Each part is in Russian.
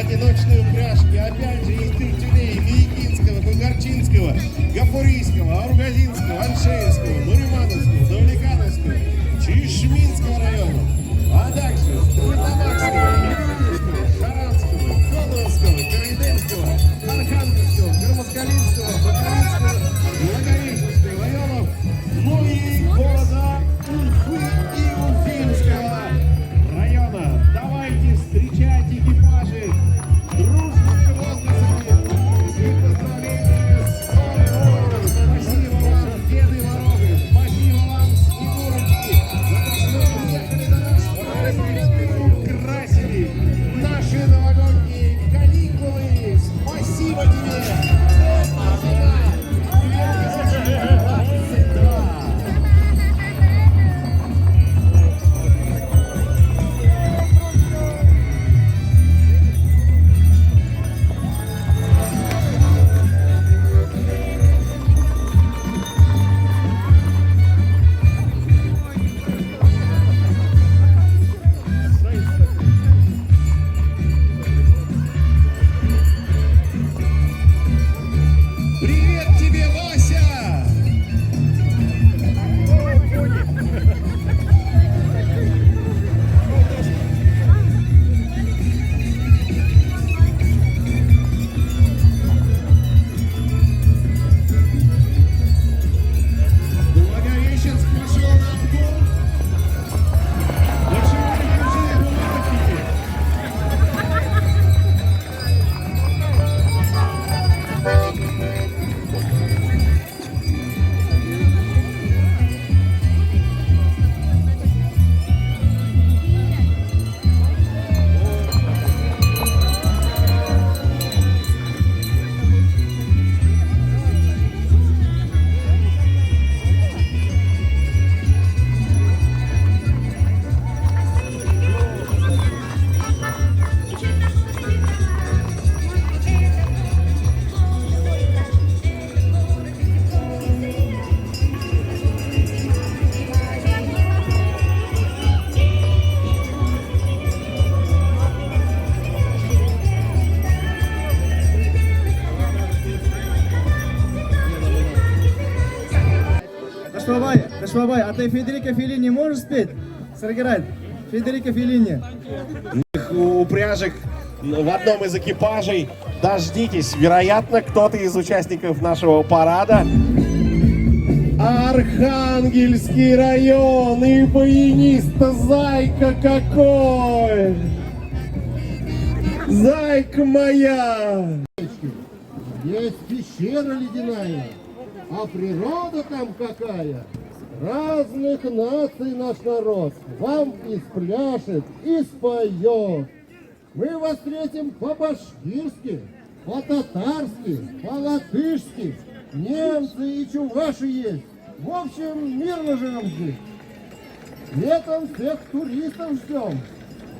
одиночные упряжки, опять же, из Тыртюлей, Миякинского, Кугарчинского, Гафурийского, Аургазинского, Аншейского, Нуримановского, Давлекановского, Чишминского района, а также Стройтамакского, Медведевского, Шаранского, Федоровского, Карайдельского, Архангельского, Кармаскалинского, Бакалинского, Благовещенского районов, ну и города Уфы и Уфимского района. Давайте встречать экипажи дружными возгласами и поздравлениями с Новым годом. Спасибо вам, Деды Морозы, спасибо вам, Снегурочки, за то, что вы приехали на наш праздник, украсили наши новогодние каникулы. Спасибо тебе! Привет тебе, Вася! Благовещенск пошел на обгон. Почему не держи его на ракете? Кашвабай, а ты Федерико Феллини можешь спеть? Сыграть. Федерико Феллини. Упряжек в одном из экипажей. Дождитесь, вероятно, кто-то из участников нашего парада. Архангельский район, и баянист-то зайка какой! Зайка моя! Есть пещера ледяная, а природа там какая! Разных наций наш народ вам и спляшет, и споет. Мы вас встретим по-башкирски, по-татарски, по-латышски. Немцы и чуваши есть. В общем, мирно живем здесь. Летом всех туристов ждем.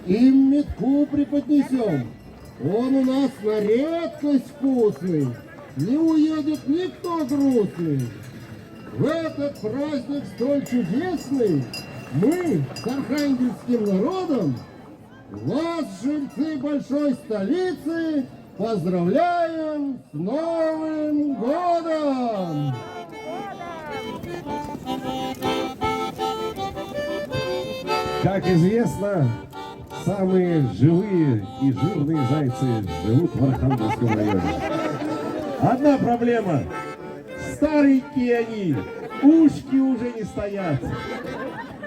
Им метку преподнесем. Он у нас на редкость вкусный. Не уедет никто грустный. В этот праздник столь чудесный мы с архангельским народом вас, жильцы большой столицы, поздравляем с Новым годом! Как известно, самые живые и жирные зайцы живут в Архангельском районе. Одна проблема. Старенькие они, ушки уже не стоят,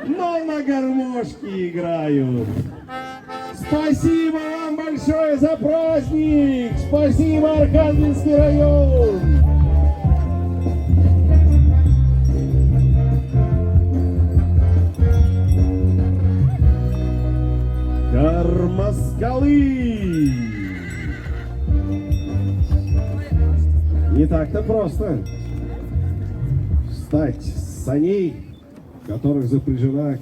но на гармошке играют. Спасибо вам большое за праздник! Спасибо, Архангельский район! Кармаскалы! Не так-то просто встать с саней, в которых запряжена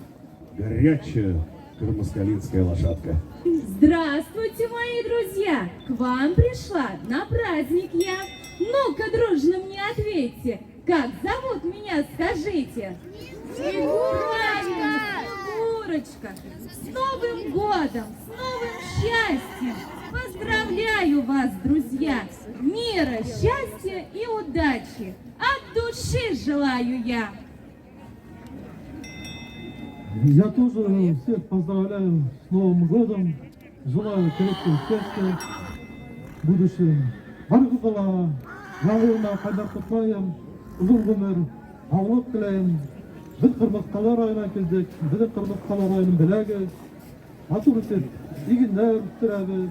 горячая кармаскалинская лошадка. Здравствуйте, мои друзья! К вам пришла на праздник я. Ну-ка, дружно мне ответьте, как зовут меня, скажите? Снегурочка! Снегурочка! С Новым годом! С Новым новым счастьем. Поздравляю вас, друзья! Мира, счастья и удачи! От души желаю я! Я тоже всех поздравляю с Новым годом, желаю крепкого счастья в будущем. Баргудала, Равилна, Хайдар Кутлаем, uzun ömür, sağlık dileyim. Biz Kırmızkalar ayına geldik, bizim Kırmızkalar ayının bilegi. Hatır etip, iyi günler bitiremiz,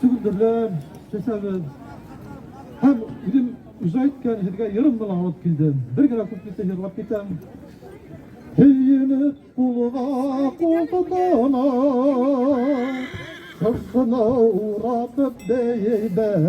sügüldürler, sesemiz. Hem bizim ücretken hediye yarım dala alıp geldim. Bir güne kutluysa yarılap gitem. Heyini kuluğa kultutana, sırtına uğratıp beyber.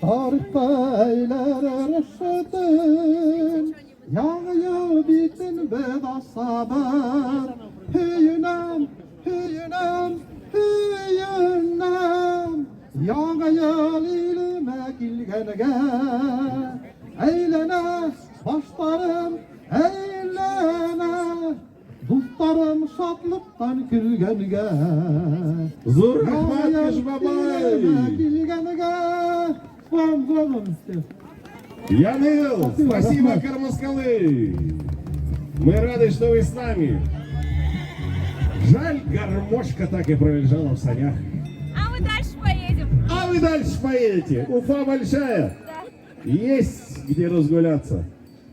Tarık beyler erişedin, yağıyor bitin beda sabır. Heyinem, heyinem, heyinem, yağıyor ilime kilgenege. Eylene başlarım, eylene, dostlarım şadlıktan külgenege. Зур рахмат, Кыжбабай! Яныл, спасибо, Кармаскалы! Мы рады, что вы с нами. Жаль, гармошка так и пролежала в санях. А мы дальше поедем. А вы дальше поедете. Уфа большая. Есть где разгуляться.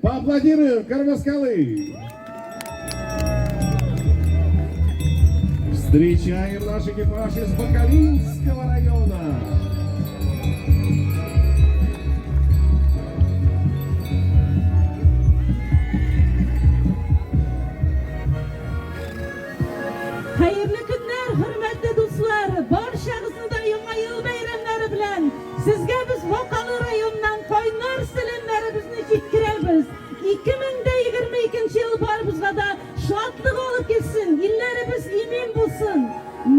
Поаплодируем, Кармаскалы! Встречаем наш экипаж из Бакалинского района. Hayırlı günler, hürmetli dostlar. Barşağızı da yeni yıl bayramları bilen sizge biz Bokalı rayonundan Koynar silinlerimizni yetkiremiz. 2022 yıl barımızga da şadlık olup gitsin, illerimiz emin bulsun.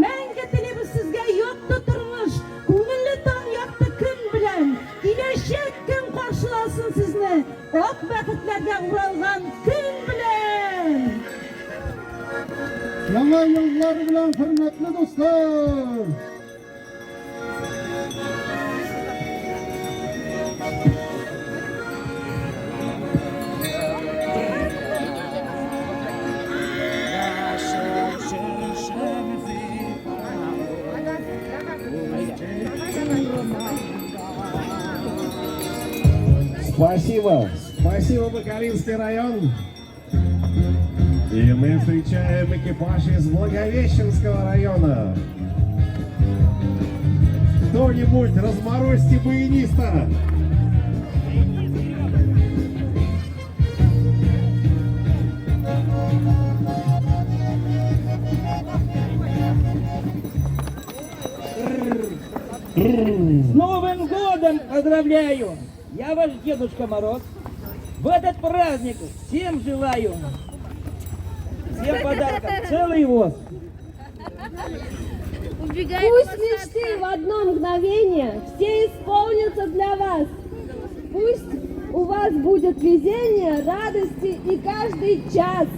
Menge dilimiz sizge yoktu turmuş, kumullu tam yaktı gün bilen. İleşek gün karşılasın sizni, ok vakitlerge uğralgan gün bilen. Yangi yıllar bilan hurmatli do'stlar. Спасибо. Спасибо, Бакалинский район. И мы встречаем экипаж из Благовещенского района. Кто-нибудь разморозьте баяниста. С Новым годом поздравляю! Я ваш Дедушка Мороз. В этот праздник всем желаю всем подарков целый воз. Пусть мечты в одно мгновение все исполнятся для вас. Пусть у вас будет везение, радости и каждый час.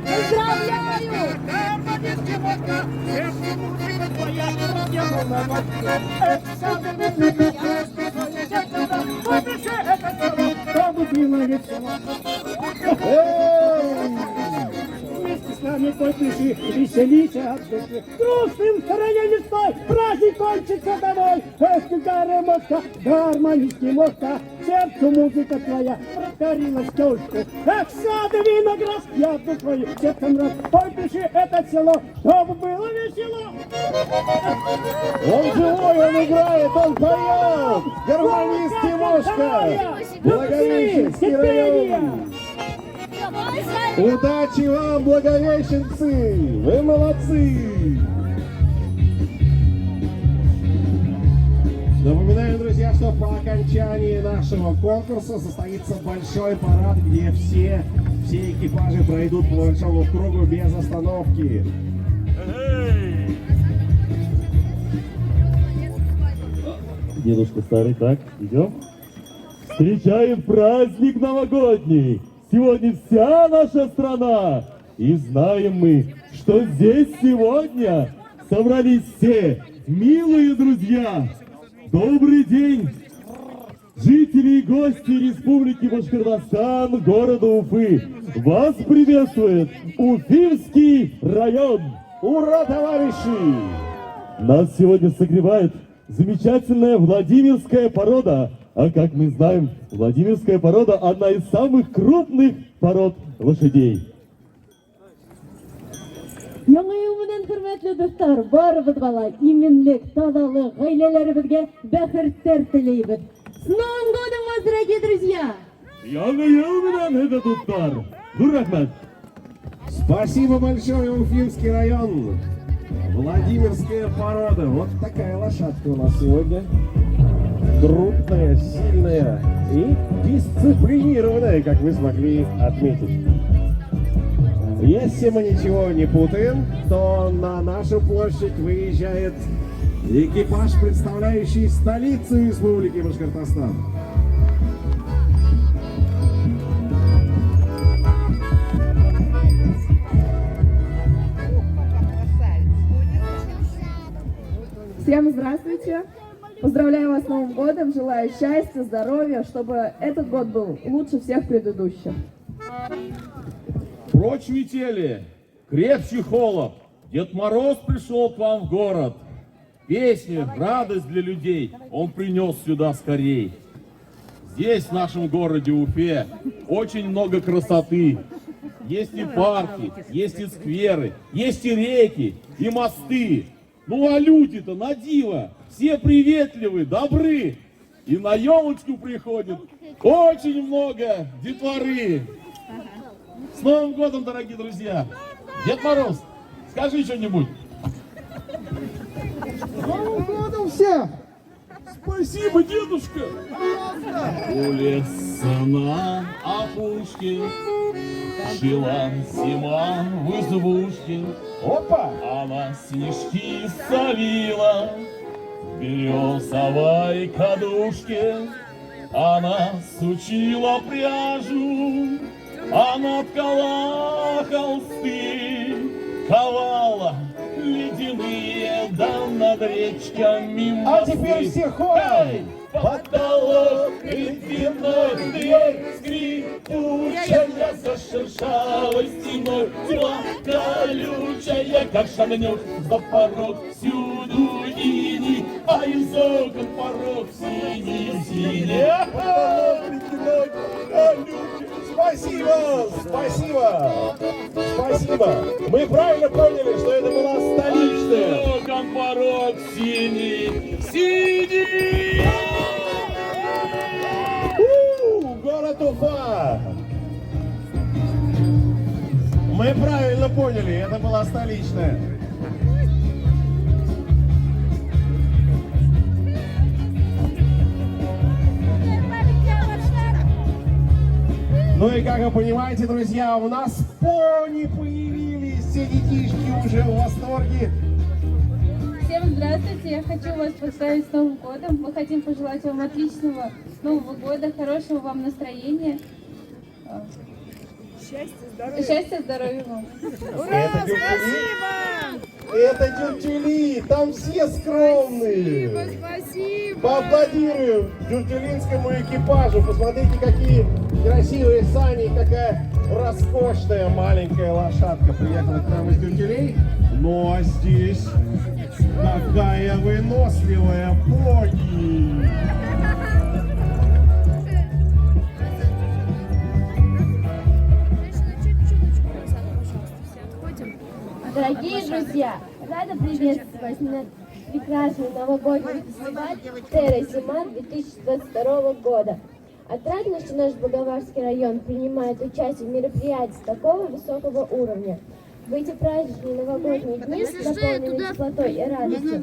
Поздравляю! Вместе с нами подпиши, веселите от души. Грустным в стороне не стой, праздник кончится домой. Эх, ты гармошка, гармонистки мошка, сердцу музыка твоя прокорила стежку. Эх, сады, виноград, я в твою сердцем раз. Подпиши это село, чтобы было весело. Он живой, он играет, он поет. Гармонист Тимошка. Благовещенский район. Удачи вам, благовещенцы! Вы молодцы! Напоминаю, друзья, что по окончании нашего конкурса состоится большой парад, где все экипажи пройдут по большому кругу без остановки. Дедушка старый, так, идем? Встречаем праздник новогодний! Сегодня вся наша страна! И знаем мы, что здесь сегодня собрались все милые друзья. Добрый день, жители и гости Республики Башкортостан, города Уфы. Вас приветствует Уфимский район. Ура, товарищи! Нас сегодня согревает замечательная Владимирская порода. А как мы знаем, Владимирская порода одна из самых крупных пород лошадей. Яңа ел менән хөрмәтле дуслар, барыбыз бала, иминлек, тазалык, гаиләләребезгә бәхеттәр теләйбез. С Новым годом вас, дорогие друзья! Яңа ел менән, это дуслар. Зур рәхмәт. Спасибо большое, Уфимский район. Владимирская порода. Вот такая лошадка у нас сегодня. Крупная, сильная и дисциплинированная, как вы смогли отметить. Если мы ничего не путаем, то на нашу площадь выезжает экипаж, представляющий столицу Республики Башкортостан. Всем здравствуйте! Поздравляю вас с Новым годом, желаю счастья, здоровья, чтобы этот год был лучше всех предыдущих. Прочь метели, крепче холод. Дед Мороз пришел к вам в город. Песни, радость для людей он принес сюда скорей. Здесь, в нашем городе Уфе, очень много красоты. Есть и парки, есть и скверы, есть и реки, и мосты. Ну а люди-то на диво, все приветливы, добры. И на елочку приходит очень много детворы. С Новым годом, дорогие друзья! Дед Мороз, скажи что-нибудь. С Новым годом всех! Спасибо, дедушка! У леса на опушке жила зима в избушке. Опа! Она снежки совила в березовой кадушке. Она сучила пряжу, она ткала холсты, ковала ледяные, да над речками мосты. А теперь все хором! Эй! Потолок ледяной, дверь скрипучая, за шершавой стеной тьма колючая, как шагнешь за порог, всюду иней, а из окон порог синий-синий. Спасибо! Спасибо! Спасибо! Мы правильно поняли, что это была столичная. Окон порог синий-синий. Город Уфа! Мы правильно поняли, это была столичная. Ну и как вы понимаете, друзья, у нас пони появились, все детишки уже в восторге. Всем здравствуйте, я хочу вас поздравить с Новым годом. Мы хотим пожелать вам отличного Нового года, хорошего вам настроения. Счастья, здоровья вам. Это дюртюли? Это дюртюли, там все скромные. Спасибо! Поаплодируем дюртюлинскому экипажу. Посмотрите, какие красивые сани, какая роскошная маленькая лошадка приехала к нам из дюртюлей. Ну а здесь какая выносливая пони. Дорогие друзья, рада приветствовать вас на прекрасный новогодний фестиваль Терра Зима 2022 года. Отрадно, что наш Благоварский район принимает участие в мероприятии такого высокого уровня. В эти праздничные новогодние дни, наполненные теплотой и радостью,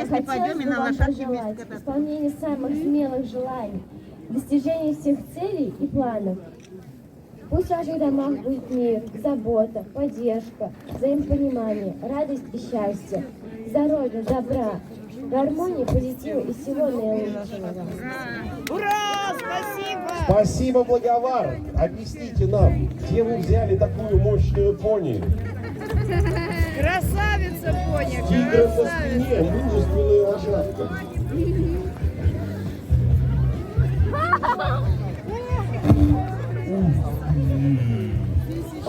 хотелось бы вам пожелать исполнения самых смелых желаний, достижения всех целей и планов. Пусть в ваших домах будет мир, забота, поддержка, взаимопонимание, радость и счастье, здоровья, добра, гармонии, позитива и всего наилучшего вам. Ура! Спасибо! Спасибо, Благовар. Объясните нам, где вы взяли такую мощную пони? Красавица! Тигр на спине, мужественная лошадка.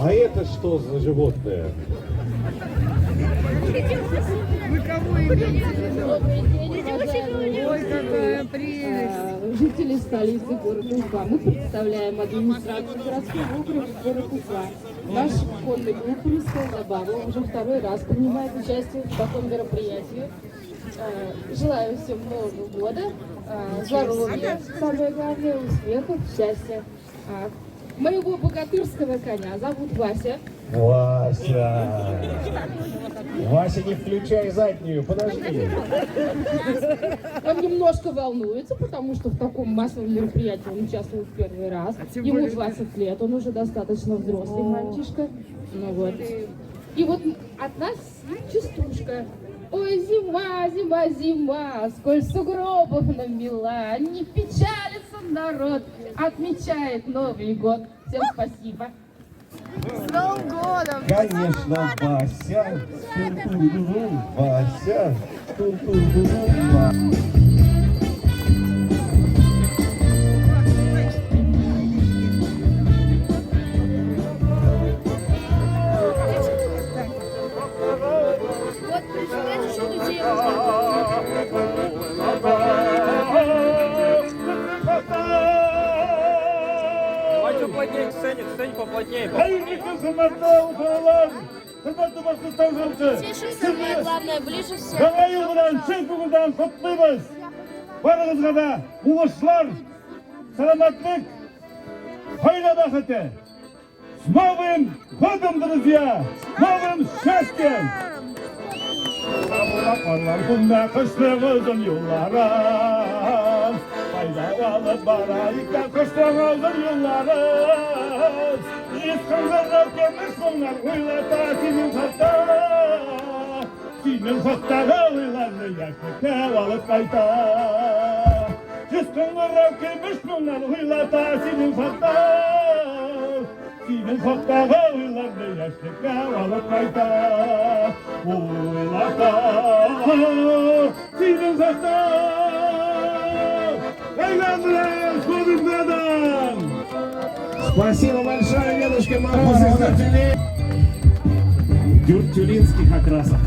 А это что за животное? Жители столицы города Уфа. Мы представляем администрацию городского округа города Уфа. Наш фондный клуб «Русская забава» уже второй раз принимает участие в таком мероприятии. Желаю всем Нового года, здоровья, самое главное, успехов, счастья. Моего богатырского коня зовут Вася. Вася! Вася, не включай заднюю, подожди. Он немножко волнуется, потому что в таком массовом мероприятии он участвует в первый раз. Ему 20 лет, он уже достаточно взрослый мальчишка. Ну вот. И вот от нас частушка. Ой, зима, зима, зима, сколь сугробов намела, не печалится народ, отмечает Новый год. Всем спасибо. С Новым годом! Конечно, Вася. Тун-тун-тун, Вася. Тун-тун-тун, Вася. Поплотнее к сцене поплотнее. Тише, самое главное, ближе всех. Барыңызға да уңышлар, саламатлык, пайда бақыты. С Новым годом, друзья! С новым счастьем! Қарлар күнде қыштығыздың юлларын, пайда алып барайықта қыштығыздың юлларын. Ешқандай кеміш мұңар ойлата сенің хатта, сенің хаттағы ойларды яшыққа алып қайта. Ешқандай кеміш мұңар ойлата сенің хатта, сенің хаттағы ойларды яшыққа алып қайта. Ойлата сенің хатта, Айгазы, с Новым годом! Спасибо большое, Дедушка Мороз, тюлинских окрасах.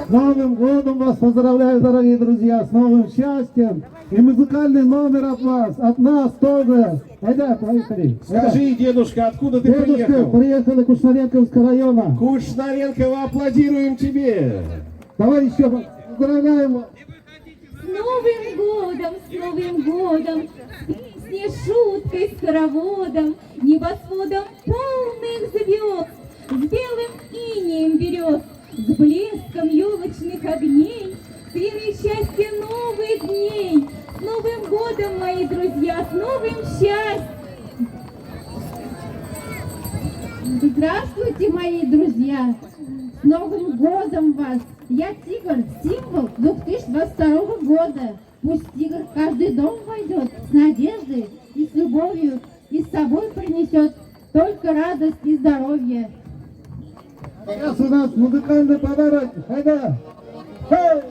С Новым годом вас поздравляю, дорогие друзья, с новым счастьем. И музыкальный номер от вас, от нас тоже. Айда, поехали. Скажи, дедушка, откуда ты Дедушка, приехал? приехали Кушнаренковского района. Кушнаренкова, аплодируем тебе. Давай еще поздравляем. С Новым годом, с Новым годом, с песней, шуткой, с хороводом, небосводом полных звезд, с белым инеем берез, с блеском елочных огней, с верой счастья новых дней. С Новым годом, мои друзья, с новым счастьем! Здравствуйте, мои друзья! С Новым годом вас! Я Тигр, символ 2022 года. Пусть Тигр в каждый дом войдет с надеждой и с любовью, и с собой принесет только радость и здоровье. Сейчас у нас музыкальный подарок. Айда. Хей!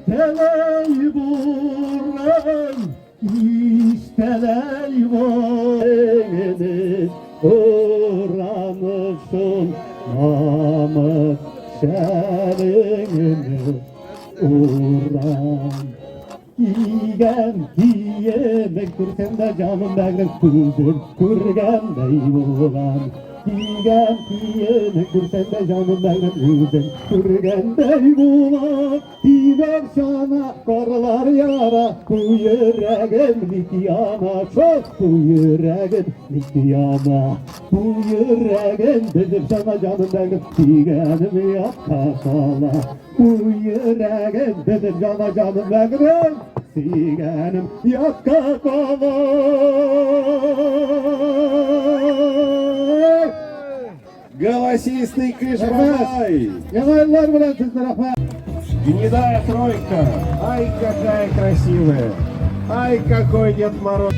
İrteley buran, işteley voyeniz, uğramışın namık şeriniz, uğram. Kiyem, ko'rsam da jonim bag'rim kuldir, ko'rgandek bo'lam. Diyen diyeni gürsende canım benim yüzün Sürgende bulan diver şana Karlar yara bu yüreğim yana Çok bu yüreğim yana Bu yüreğim dedim sana canım benim Diyenim yapma sana Bu yüreğim dedim sana canım benim Diyenim yapma sana Голосистый Кыжбай! Yanaylar bilen sizlere efendim. Гнедая тройка! Ай, какая красивая! Ай, какой Дед Мороз!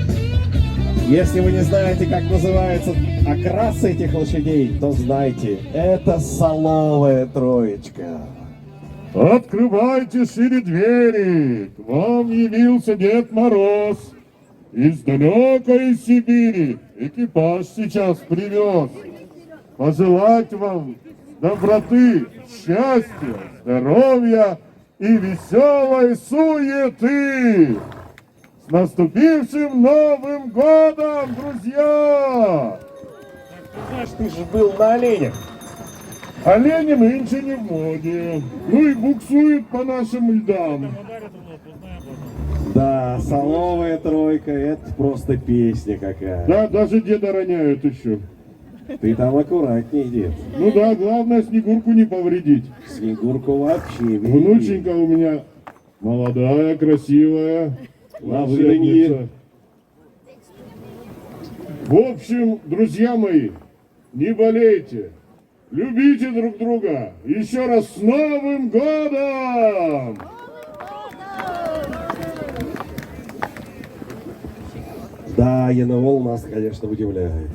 Если вы не знаете, как называется окрас этих лошадей, то знайте, это соловая троечка. Открывайте шире двери, к вам явился Дед Мороз. Из далекой Сибири экипаж сейчас привез. Пожелать вам доброты, счастья, здоровья и веселой суеты. С наступившим Новым годом, друзья! Знаешь, ты же был на оленях. Олени нынче не в моде, ну и буксуют по нашим льдам. Да, соловая тройка, это просто песня какая. Да, даже деда роняют еще. Ты там аккуратней, дед. Ну да, главное Снегурку не повредить. Снегурку вообще не береги. Внученька у меня молодая, красивая, На волшебница. В общем, друзья мои, не болейте, любите друг друга. Еще раз с Новым годом! Да, Яновол нас, конечно, удивляет.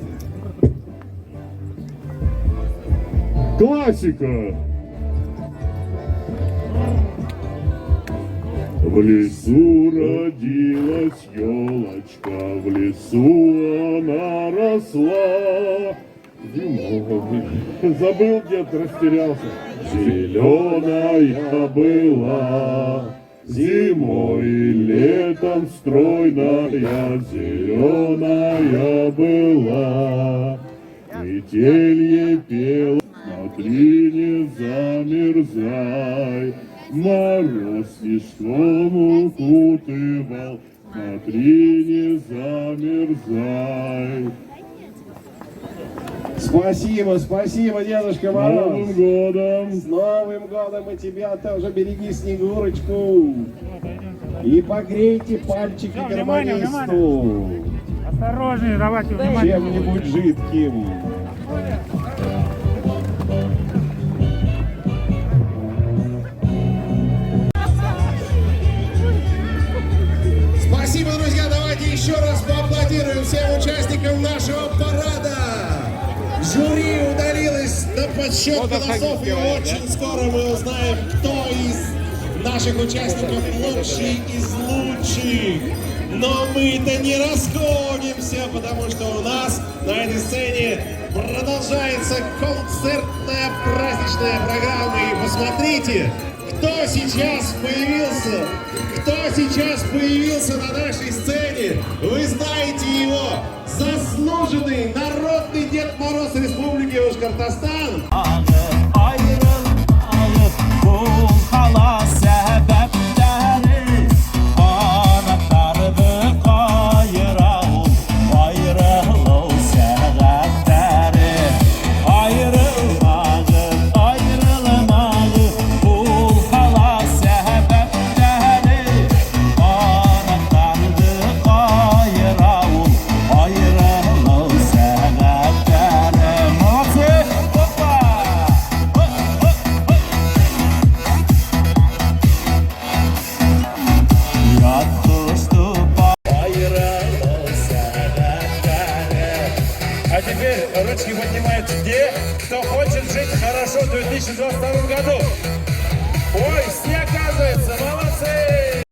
Классика! В лесу родилась елочка, в лесу она росла. Зимой. Забыл, дед, растерялся. Зеленая была, зимой и летом стройная, зеленая была. Метелье пела, смотри, не замерзай. Мороз снежком укутывал, смотри, не замерзай. Спасибо, спасибо, Дедушка Мороз. Новым годом! С Новым годом и тебя тоже береги Снегурочку. И погрейте пальчики гармонисту. Осторожнее, давайте, внимание. Чем-нибудь жидким. Спасибо, друзья, давайте еще раз поаплодируем всем участникам нашего парада. Жюри удалилось на подсчет голосов, и очень скоро мы узнаем, кто из наших участников лучший из лучших. Но мы-то не расходимся, потому что у нас на этой сцене продолжается концертная праздничная программа. И посмотрите, кто сейчас появился на нашей сцене. Вы знаете его, заслуженный народный Дед Мороз Республики Башкортостан. А теперь ручки поднимают те, кто хочет жить хорошо в 2022 году. Ой, все, оказывается, молодцы!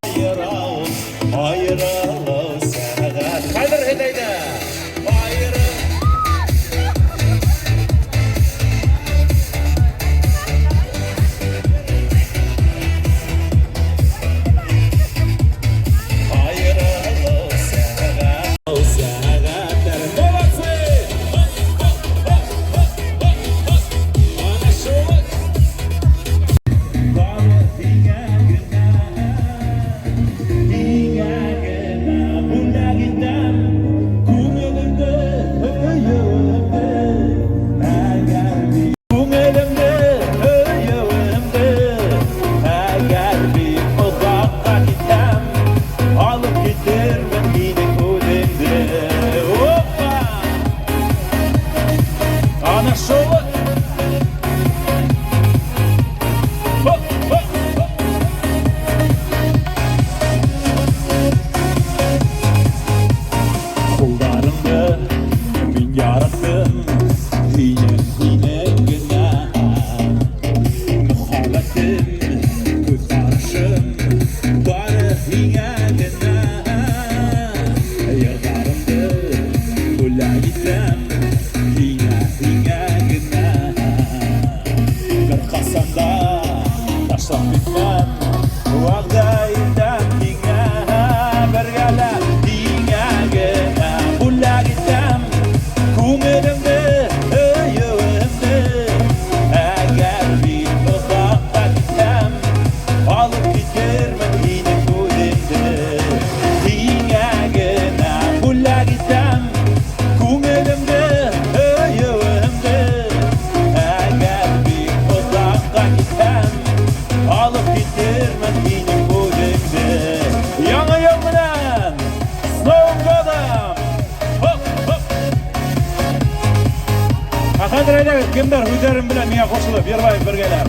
Hadi haydi kimdir Hüderim bilen niye koşulup Yerbayip birgeler.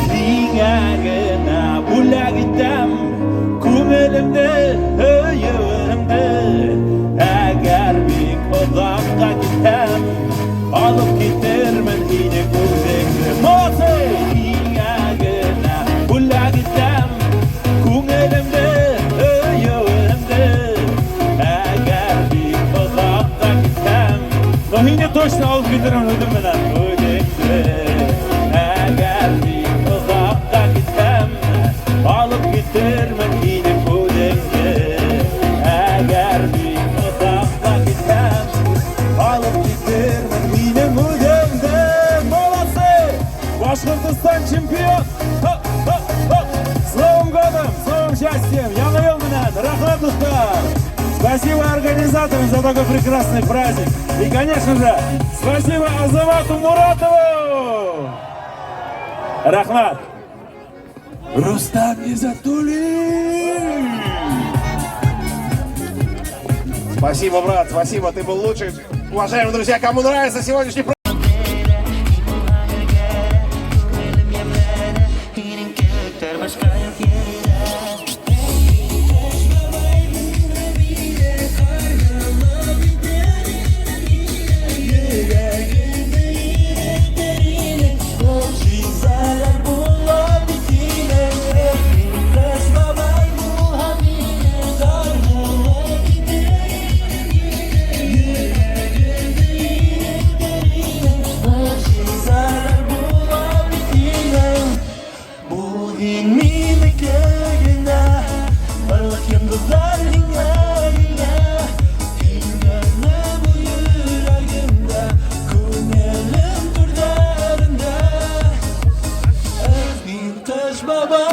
Dingagına bula gittim Kumelimde, höyümde Eğer bir odakta gittim Alıp gidermen yine gözümde Mose dingagına bula gittim Kumelimde, höyümde Eğer bir odakta gittim No yine toşna alıp giderim ödümden Ödümde Eğer bir odakta gittim Alıp gidermen yine gözümde Eğer bir odakta gittim Alıp gidermen yine gözümde Молодцы! Башкортостан чемпион! С Новым годом! С новым счастьем! Яңа ел менен! Рахмат, достар! Спасибо организаторам за такой прекрасный праздник! И, конечно же, спасибо Азамату Муратову! Рахмат! Рустам Изатуллин! Спасибо, брат, спасибо, ты был лучший. Уважаемые друзья, кому нравится сегодняшний праздник? Baba